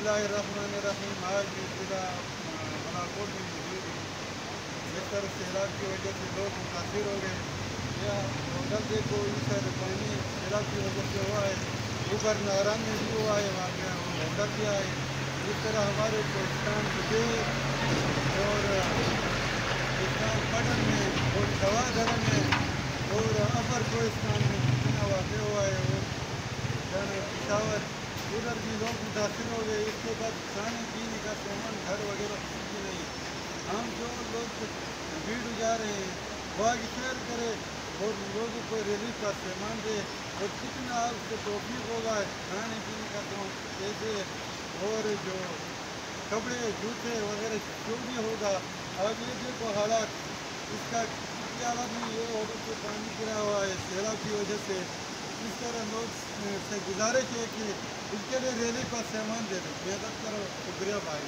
बिस्मिल्लाहिर्रहमानिर्रहीम। आज भी ज़िला बालाकोट में मौजूद हूँ। जिस तरह सैलाब की वजह से लोग मुतासिर हो गए, या उधर देखो इधर पानी सैलाब की वजह से हुआ है, ऊपर नारायण में भी हुआ है, वहाँ गया वो उधर भी आए। इस तरह हमारे कोस्टान सुबह और कोस्टान पटन में और सवाधर में और अपर कोस्टान में जितना वाक़ हुआ है, वो जाना पिशावर, उधर भी लोग मुतासिर हो गए। इसके बाद खाने पीने का सामान घर वगैरह कुछ भी नहीं। हम जो लोग भीड़ जा रहे हैं वो आगे शेयर करे और लोगों को रिलीफ का सामान दे, और कितना आपको तौफीक होगा खाने पीने का सामान ऐसे, और जो कपड़े जूते वगैरह जो भी होगा। अब ये देखो हालात इसका कितनी हालत में ये होगा कि पानी गिरा हुआ है सैलाब की वजह से। इस तरह लोग से गुजारिश है कि इसके लिए रेली का सामान दे दो, मदद करो, शुक्रिया भाई।